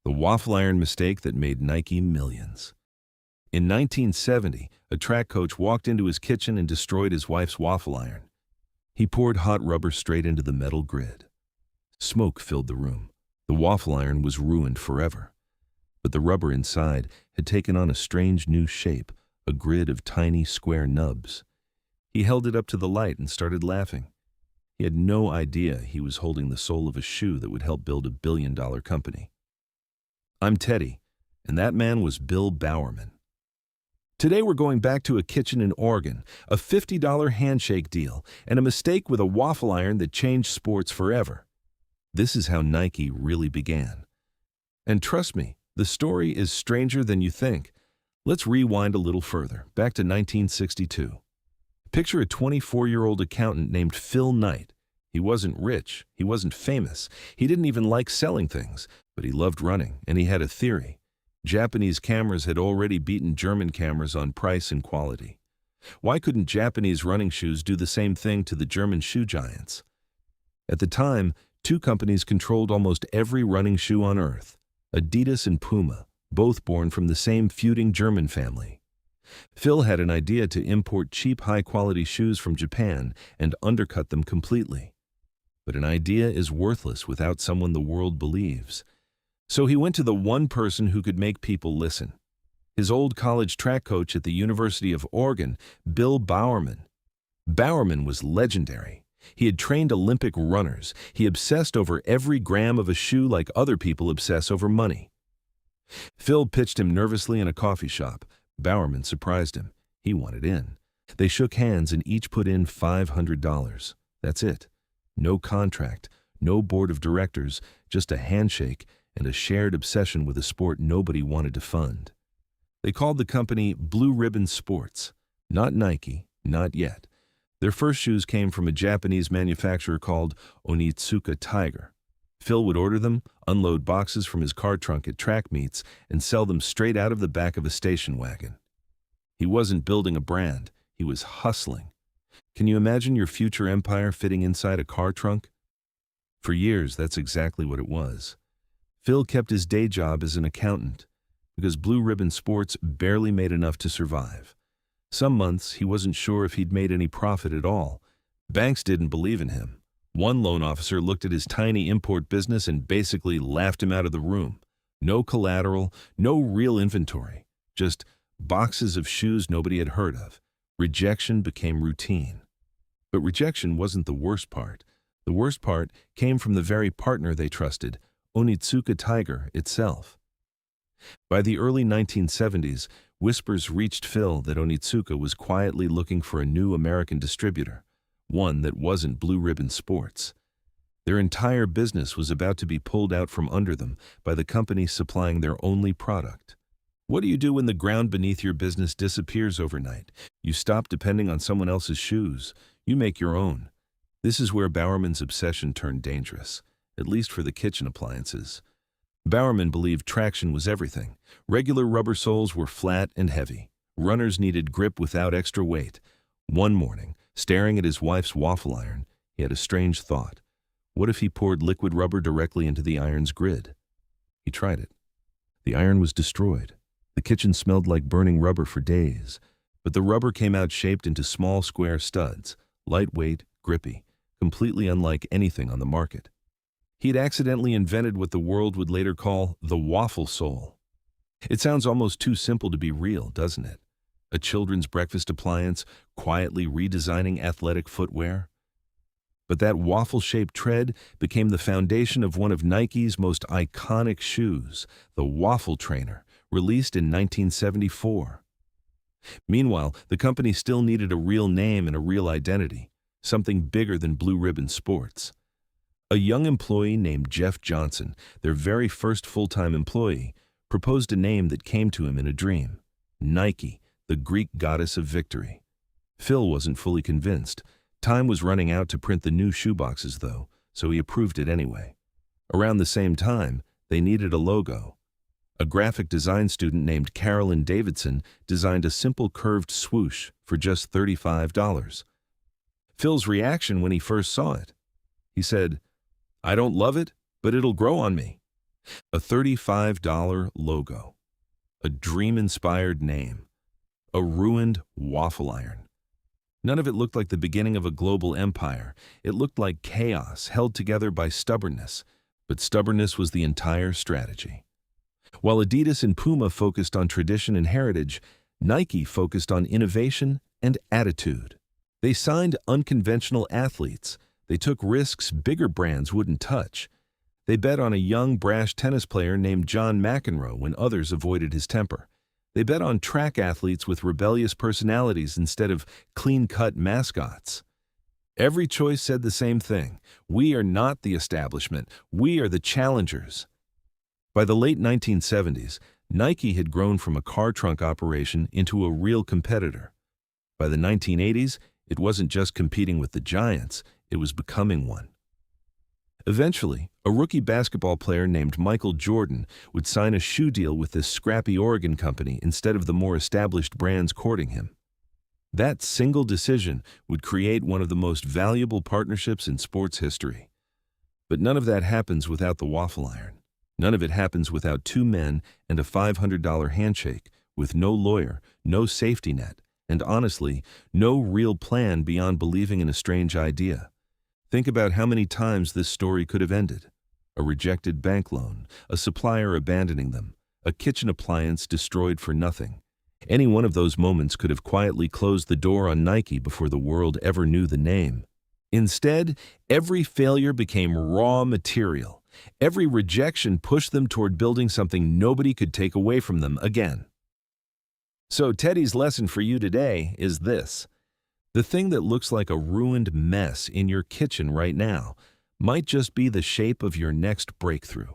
the waffle iron mistake that made Nike millions. In 1970, a track coach walked into his kitchen and destroyed his wife's waffle iron. He poured hot rubber straight into the metal grid. Smoke filled the room. The waffle iron was ruined forever. But the rubber inside had taken on a strange new shape, a grid of tiny square nubs. He held it up to the light and started laughing. He had no idea he was holding the sole of a shoe that would help build a billion-dollar company. I'm Teddy, and that man was Bill Bowerman. Today we're going back to a kitchen in Oregon, a $50 handshake deal, and a mistake with a waffle iron that changed sports forever. This is how Nike really began. And trust me, the story is stranger than you think. Let's rewind a little further, back to 1962. Picture a 24-year-old accountant named Phil Knight. He wasn't rich, he wasn't famous, he didn't even like selling things, but he loved running, and he had a theory. Japanese cameras had already beaten German cameras on price and quality. Why couldn't Japanese running shoes do the same thing to the German shoe giants? At the time, two companies controlled almost every running shoe on earth, Adidas and Puma, both born from the same feuding German family. Phil had an idea to import cheap, high-quality shoes from Japan and undercut them completely. But an idea is worthless without someone the world believes. So he went to the one person who could make people listen. His old college track coach at the University of Oregon, Bill Bowerman. Bowerman was legendary. He had trained Olympic runners. He obsessed over every gram of a shoe like other people obsess over money. Phil pitched him nervously in a coffee shop. Bowerman surprised him. He wanted in. They shook hands and each put in $500. That's it. No contract, no board of directors, just a handshake and a shared obsession with a sport nobody wanted to fund. They called the company Blue Ribbon Sports. Not Nike, not yet. Their first shoes came from a Japanese manufacturer called Onitsuka Tiger. Phil would order them, unload boxes from his car trunk at track meets, and sell them straight out of the back of a station wagon. He wasn't building a brand, he was hustling. Can you imagine your future empire fitting inside a car trunk? For years, that's exactly what it was. Phil kept his day job as an accountant, because Blue Ribbon Sports barely made enough to survive. Some months, he wasn't sure if he'd made any profit at all. Banks didn't believe in him. One loan officer looked at his tiny import business and basically laughed him out of the room. No collateral, no real inventory, just boxes of shoes nobody had heard of. Rejection became routine. But rejection wasn't the worst part. The worst part came from the very partner they trusted, Onitsuka Tiger itself. By the early 1970s, whispers reached Phil that Onitsuka was quietly looking for a new American distributor, one that wasn't Blue Ribbon Sports. Their entire business was about to be pulled out from under them by the company supplying their only product. What do you do when the ground beneath your business disappears overnight? You stop depending on someone else's shoes. You make your own. This is where Bowerman's obsession turned dangerous, at least for the kitchen appliances. Bowerman believed traction was everything. Regular rubber soles were flat and heavy. Runners needed grip without extra weight. One morning, staring at his wife's waffle iron, he had a strange thought. What if he poured liquid rubber directly into the iron's grid? He tried it. The iron was destroyed. The kitchen smelled like burning rubber for days, but the rubber came out shaped into small square studs, lightweight, grippy, completely unlike anything on the market. He'd accidentally invented what the world would later call the waffle sole. It sounds almost too simple to be real, doesn't it? A children's breakfast appliance quietly redesigning athletic footwear. But that waffle-shaped tread became the foundation of one of Nike's most iconic shoes, the Waffle Trainer, released in 1974. Meanwhile, the company still needed a real name and a real identity, something bigger than Blue Ribbon Sports. A young employee named Jeff Johnson, their very first full-time employee, proposed a name that came to him in a dream: Nike, the Greek goddess of victory. Phil wasn't fully convinced. Time was running out to print the new shoeboxes, though, so he approved it anyway. Around the same time, they needed a logo. A graphic design student named Carolyn Davidson designed a simple curved swoosh for just $35. Phil's reaction when he first saw it: he said, "I don't love it, but it'll grow on me." A $35 logo, a dream-inspired name, a ruined waffle iron. None of it looked like the beginning of a global empire. It looked like chaos held together by stubbornness, but stubbornness was the entire strategy. While Adidas and Puma focused on tradition and heritage, Nike focused on innovation and attitude. They signed unconventional athletes. They took risks bigger brands wouldn't touch. They bet on a young, brash tennis player named John McEnroe when others avoided his temper. They bet on track athletes with rebellious personalities instead of clean-cut mascots. Every choice said the same thing. We are not the establishment. We are the challengers. By the late 1970s, Nike had grown from a car trunk operation into a real competitor. By the 1980s, it wasn't just competing with the giants, it was becoming one. Eventually, a rookie basketball player named Michael Jordan would sign a shoe deal with this scrappy Oregon company instead of the more established brands courting him. That single decision would create one of the most valuable partnerships in sports history. But none of that happens without the waffle iron. None of it happens without two men and a $500 handshake, with no lawyer, no safety net, and honestly, no real plan beyond believing in a strange idea. Think about how many times this story could have ended. A rejected bank loan, a supplier abandoning them, a kitchen appliance destroyed for nothing. Any one of those moments could have quietly closed the door on Nike before the world ever knew the name. Instead, every failure became raw material. Every rejection pushed them toward building something nobody could take away from them again. So Teddy's lesson for you today is this. The thing that looks like a ruined mess in your kitchen right now might just be the shape of your next breakthrough.